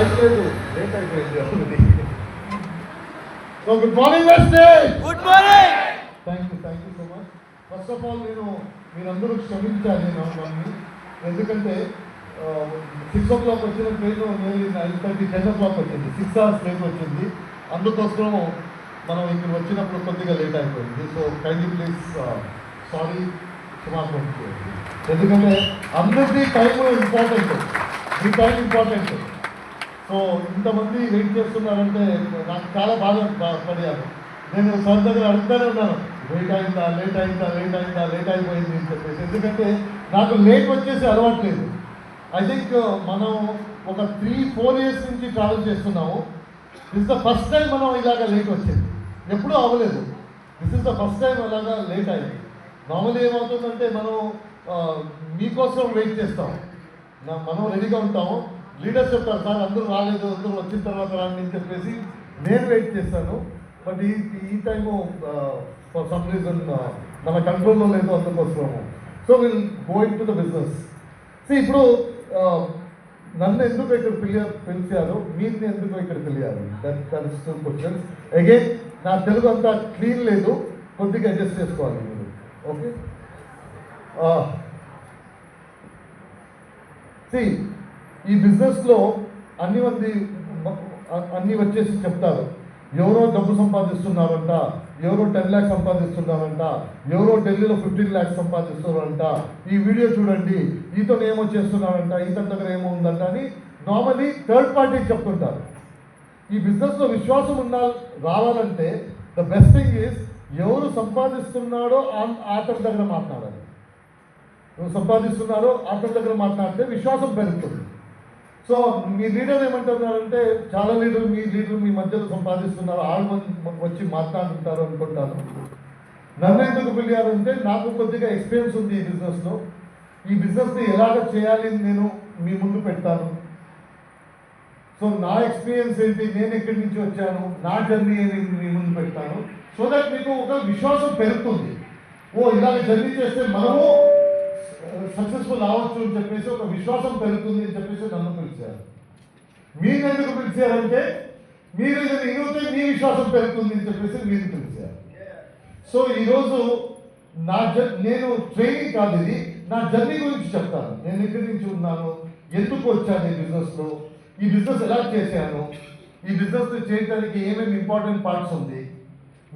Mic లేదు, late అయిపోయింది ఒకటి. So good morning wastage. Good morning. Thank you so much. First of all మీరందరూ క్షమించాలి నన్ను, ఎందుకంటే 6 o'clock వచ్చిన ట్రైన్ నేర్లీ 9:30 10 o'clock వచ్చింది. 6 hours ట్రైన్ వచ్చింది. అందుకోసం మనం ఇక్కడ వచ్చినప్పుడు కొద్దిగా లేట్ అయిపోయింది. సో కైండ్లీ ప్లీజ్ సారీ, క్షమాపణ. ఎందుకంటే అందరికీ టైం ఇంపార్టెంట్, మీ టైం ఇంపార్టెంట్. సో ఇంతమంది వెయిట్ చేస్తున్నారంటే నాకు చాలా బాధపడ్డాను. నేను సార్ దగ్గర అడుగుతూనే ఉన్నాను, లేట్ అయిపోయింది అని చెప్పేసి. ఎందుకంటే నాకు లేట్ వచ్చేసి అలవాట్లేదు. ఐ థింక్ మనం ఒక 3-4 years నుంచి ట్రావెల్ చేస్తున్నాము. దిస్ ద ఫస్ట్ టైం మనం ఇలాగా లేట్ వచ్చింది, ఎప్పుడూ అవ్వలేదు. This is the first time అలాగా లేట్ అయింది. నార్మల్ ఏమవుతుందంటే మనం మీకోసం వెయిట్ చేస్తాం, మనం రెడీగా ఉంటాము. లీడర్స్ చెప్తారు, సార్ అందరూ రాలేదు, అందరూ వచ్చిన తర్వాత రాండి అని చెప్పేసి నేను వెయిట్ చేస్తాను. బట్ ఈ టైము ఫర్ సమ్ రీజన్ మన కంట్రోల్లో లేదు, అందుకోసము. So will go into the business. ఇప్పుడు నన్ను ఎందుకు ఇక్కడ పిలిచారు, మీరు ఎందుకు ఇక్కడ పిలిచారు, దట్ ఇస్ 2 questions. అగైన్ నా తెలుగు అంతా క్లీన్ లేదు, కొద్దిగా అడ్జస్ట్ చేసుకోవాలి మీరు. ఓకే, ఈ బిజినెస్లో అన్ని వచ్చేసి చెప్తారు. ఎవరో డబ్బు సంపాదిస్తున్నారంట, ఎవరో 10 lakhs సంపాదిస్తున్నారంట, ఎవరో ఢిల్లీలో 15 lakhs సంపాదిస్తున్నారంట, ఈ వీడియో చూడండి, ఈతను ఏమో చేస్తున్నారంట, ఈతని దగ్గర ఏమో ఉందంట అని నార్మలీ థర్డ్ పార్టీ చెప్తుంటారు. ఈ బిజినెస్లో విశ్వాసం రావాలంటే ద బెస్ట్ థింగ్ ఈజ్ ఎవరు సంపాదిస్తున్నాడో అతని దగ్గర మాట్లాడాలి. ఎవరు సంపాదిస్తున్నారో అతని దగ్గర మాట్లాడితే విశ్వాసం పెరుగుతుంది. సో మీ లీడర్ ఏమంటున్నారంటే, చాలా లీడర్ మీ మధ్యలో సంపాదిస్తున్నారు, 6 మంది వచ్చి మాట్లాడుతుంటారు అనుకుంటాను. నన్ను ఎందుకు పిలిచారంటే నాకు కొద్దిగా ఎక్స్పీరియన్స్ ఉంది ఈ బిజినెస్లో. ఈ బిజినెస్ని ఎలాగ చేయాలి నేను మీ ముందు పెడతాను. సో నా ఎక్స్పీరియన్స్ ఏంటి, నేను ఎక్కడి నుంచి వచ్చాను, నా జర్నీ ఏంటి మీ ముందు పెడతాను. సో దట్ మీకు ఒక విశ్వాసం పెరుగుతుంది. ఇలాగ జర్నీ చేస్తే మనము సక్సెస్ఫుల్ అవ్వచ్చు అని చెప్పేసి ఒక విశ్వాసం పెరుగుతుంది అని చెప్పేసి నన్ను పిలిచారు. మీరు ఎందుకు పిలిచారంటే మీరు ఇది ఇగితే మీ విశ్వాసం పెరుగుతుంది అని చెప్పేసి మీరు పిలిచారు. సో ఈరోజు నేను ట్రైనింగ్ కాదు, ఇది నా జర్నీ గురించి చెప్తాను. నేను ఎక్కడి నుంచి ఉన్నాను, ఎందుకు వచ్చాను ఈ బిజినెస్లో, ఈ బిజినెస్ ఎలా చేశాను, ఈ బిజినెస్ చేయడానికి ఏమేమి ఇంపార్టెంట్ పార్ట్స్ ఉంది,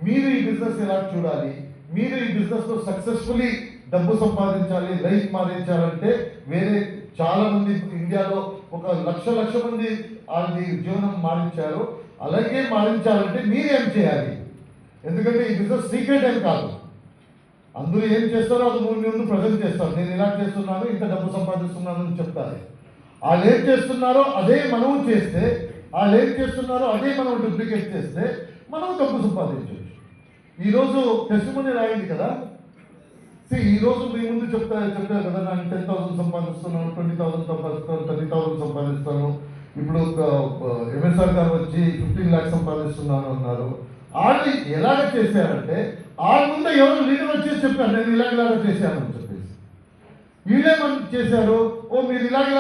మీరు ఈ బిజినెస్ ఎలా చూడాలి, మీరు ఈ బిజినెస్లో సక్సెస్ఫుల్లీ డబ్బు సంపాదించాలి, లైఫ్ మారించాలంటే వేరే చాలా మంది ఇండియాలో ఒక లక్ష మంది వాళ్ళని జీవనం మారించారు. అలాగే మారించాలంటే మీరేం చేయాలి, ఎందుకంటే ఈ బిజినెస్ సీక్రెట్ ఏం కాదు. అందరూ ఏం చేస్తారో అది ముందు ప్రజెంట్ చేస్తారు. నేను ఇలా చేస్తున్నాను, ఇంత డబ్బు సంపాదిస్తున్నాను అని చెప్తారు. వాళ్ళు ఏం చేస్తున్నారో అదే మనం చేస్తే, వాళ్ళు ఏం చేస్తున్నారో అదే మనం డూప్లికేట్ చేస్తే మనం డబ్బు సంపాదించవచ్చు. ఈరోజు టెస్టిమనీ రాయింది కదా. ఈరోజు మీ ముందు చెప్తారు కదా, నేను 10,000 సంపాదిస్తున్నాను, 20,000 సంపాదిస్తాను, 30,000 సంపాదిస్తాను. ఇప్పుడు ఎంఎస్ఆర్ గారు వచ్చి 15 lakhs సంపాదిస్తున్నాను అన్నారు. వాళ్ళు ఎలాగ చేశారంటే వాళ్ళ ముందు ఎవరు లీడర్ వచ్చేసి చెప్పారు, నేను ఇలాగ చేశాను అని చెప్పేసి. వీళ్ళేమని చేశారు, మీరు ఇలాగ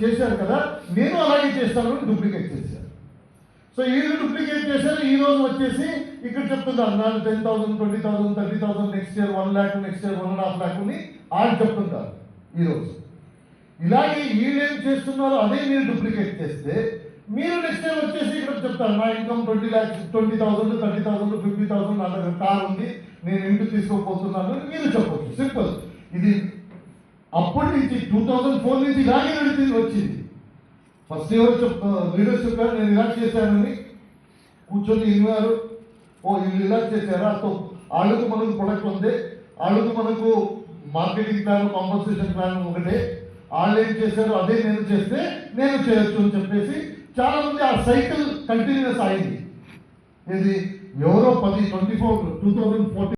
చేశారు కదా, నేను అలాగే చేస్తాను అని డూప్లికేట్ చేశారు. సో వీళ్ళు డూప్లికేట్ చేశారు. ఈ రోజు వచ్చేసి ఇక్కడ చెప్తున్నారు, నాకు 10,000, 20,000, 30,000, next year 1 lakh, next year 1.5 lakh అని వాళ్ళు చెప్తుంటారు. ఈరోజు ఇలాగే వీళ్ళు ఏం చేస్తున్నారో అదే మీరు డూప్లికేట్ చేస్తే మీరు నెక్స్ట్ ఇయర్ వచ్చేసి ఇక్కడ చెప్తారు, నా ఇన్కమ్ 20 lakhs, 20,000, 30,000, 50,000, నా దగ్గర కార్ ఉంది, నేను ఇంటికి తీసుకోపోతున్నాను అని మీరు చెప్పవచ్చు. సింపుల్. ఇది అప్పటి నుంచి 2004 నుంచి ఇలాగే వచ్చింది. ఫస్ట్ ఎవరు లీడర్స్ చెప్పారు, నేను ఇలా చేశానని కూర్చొని విన్నారు. వీళ్ళు ఇలా చేశారా, సో వాళ్ళకు మనకు ప్రొడక్ట్ ఉంది, వాళ్ళకు మనకు మార్కెటింగ్ ప్లాన్, కాంపన్సేషన్ ప్లాన్ ఒకటే, వాళ్ళు ఏం చేశారు అదే నేను చేస్తే నేను చేయొచ్చు అని చెప్పేసి చాలా మంది ఆ సైకిల్ కంటిన్యూస్ అయింది. ఇది ఎవరో 2014